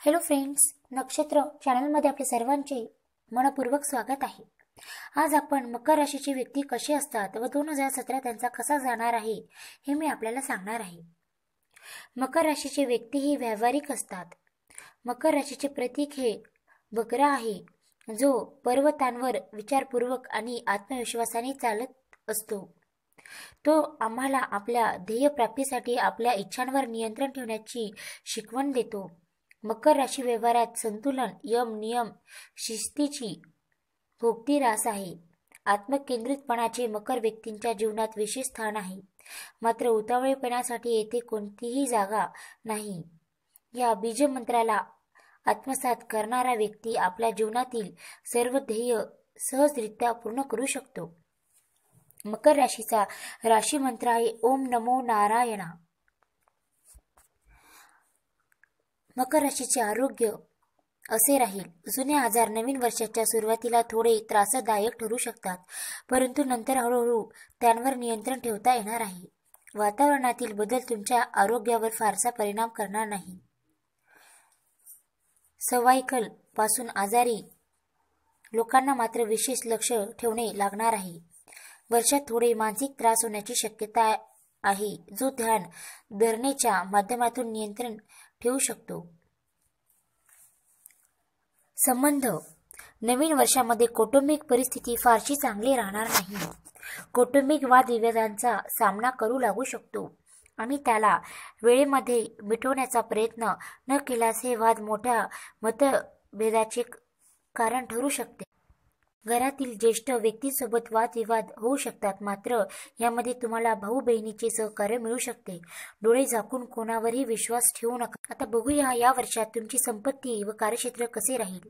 Hello friends, नक्षत्र चॅनलमध्ये आपले सर्वांचे मनपूर्वक स्वागत आहे। आज आपण मकर राशीचे व्यक्ती कसे असतात व 2017 त्यांचा कसा जाणार आहे हे मी आपल्याला सांगणार आहे। मकर राशीचे व्यक्ती ही व्यावहारिक असतात। मकर राशीचे प्रतीक हे बकरा आहे, जो पर्वतांवर विचारपूर्वक आणि आत्मविश्वासाने चालत असतो। तो आम्हाला आपल्या ध्येय प्राप्तीसाठी आपल्या इच्छांवर नियंत्रण ठेवण्याची शिकवण देतो। मकर राशी व्यवहारात संतुलन, यम नियम, शिस्तीची भोगती रास आहे। आत्मकेंद्रितपणाचे मकर व्यक्तींच्या जीवनात विशेष स्थान आहे, मात्र उतावळेपणासाठी येथे कोणतीही जागा नाही। या बीजमंत्राला आत्मसात करणारा व्यक्ती आपल्या जीवनातील सर्व ध्येय सहजरित्या पूर्ण करू शकतो। मकर राशीचा राशी मंत्र आहे ओम नमो नारायणा। मकर राशीचे आरोग्य असे राहील। जुने आजार नवीन वर्षाच्या सुरुवातीला थोडे त्रासदायक ठरू शकतात, परंतु नंतर हळूहळू त्यांवर नियंत्रण ठेवता येणार आहे। वातावरणातील बदल तुमच्या आरोग्यावर फारसा परिणाम करणार नाही। सर्व्हायकल पासून आजारी लोकांना मात्र विशेष लक्ष ठेवणे लागणार आहे। वर्षात थोडे मानसिक त्रास होण्याची शक्यता आहे, जो ध्यान धारणेच्या माध्यमातून नियंत्रण ठेवू शकतो। संबंध नवीन वर्षामध्ये कौटुंबिक परिस्थिती फारशी चांगली राहणार नाही। कौटुंबिक वादविवादांचा सामना करू लागू शकतो आणि त्याला वेळेमध्ये मिटवण्याचा प्रयत्न न केल्यास हे वाद मोठ्या मतभेदाचे कारण ठरू शकते। घरातील ज्येष्ठ व्यक्तींसोबत वादविवाद होऊ शकतात, मात्र यामध्ये तुम्हाला भाऊ बहिणीचे सहकार्य मिळू शकते। डोळे झाकून कोणावरही विश्वास ठेवू नका। आता बघूया या वर्षात तुमची संपत्ती व कार्यक्षेत्र कसे राहील।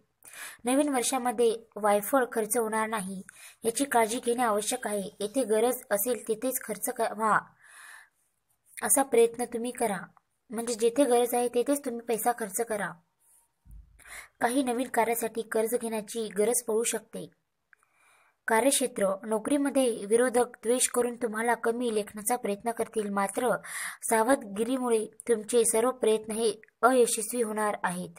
नवीन वर्षामध्ये वायफळ खर्च होणार नाही, याची काळजी घेणे आवश्यक आहे। येथे गरज असेल तिथेच खर्च व्हा असा प्रयत्न तुम्ही करा, म्हणजे जेथे गरज आहे तेथेच तुम्ही पैसा खर्च करा। काही नवीन कार्यासाठी कर्ज घेण्याची गरज पडू शकते। कार्यक्षेत्र नोकरीमध्ये विरोधक द्वेष करून तुम्हाला कमी लेखण्याचा प्रयत्न करतील, मात्र सावधगिरीमुळे तुमचे सर्व प्रयत्न हे अयशस्वी होणार आहेत।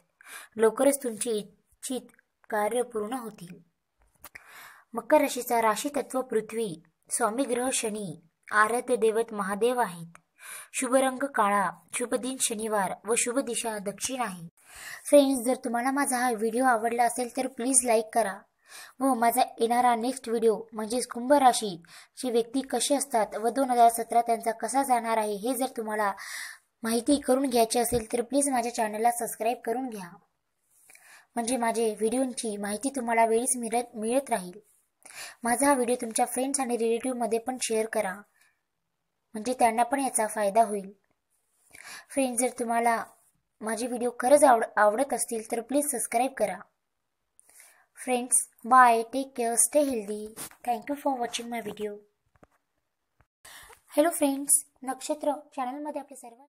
लवकरच तुमची इच्छित कार्य पूर्ण होतील। मकर राशीचा राशी तत्व पृथ्वी, स्वामी ग्रह शनी, आराध्य दैवत महादेव आहेत। शुभ रंग काळा, शुभ दिन शनिवार व शुभ दिशा दक्षिण आहे। फ्रेंड्स, जर तुम्हाला माझा हा व्हिडिओ आवडला असेल तर प्लीज लाईक करा व माझा येणारा नेक्स्ट व्हिडिओ म्हणजेच कुंभ राशीची व्यक्ती कशी असतात व 2017 त्यांचा कसा जाणार आहे हे जर तुम्हाला माहिती करून घ्यायची असेल तर प्लीज माझ्या चॅनलला सबस्क्राईब करून घ्या, म्हणजे माझे व्हिडिओची माहिती तुम्हाला वेळीच मिळत राहील। माझा हा व्हिडिओ तुमच्या फ्रेंड्स आणि रिलेटिव्हमध्ये पण शेअर करा, म्हणजे त्यांना पण याचा फायदा होईल। फ्रेंड्स, जर तुम्हाला माझे व्हिडिओ खरंच आवडत असतील तर प्लीज सबस्क्राईब करा। Friends, bye, take care, stay healthy. Thank you for watching my video. Hello friends, नक्षत्र चॅनलमध्ये आपले सर्व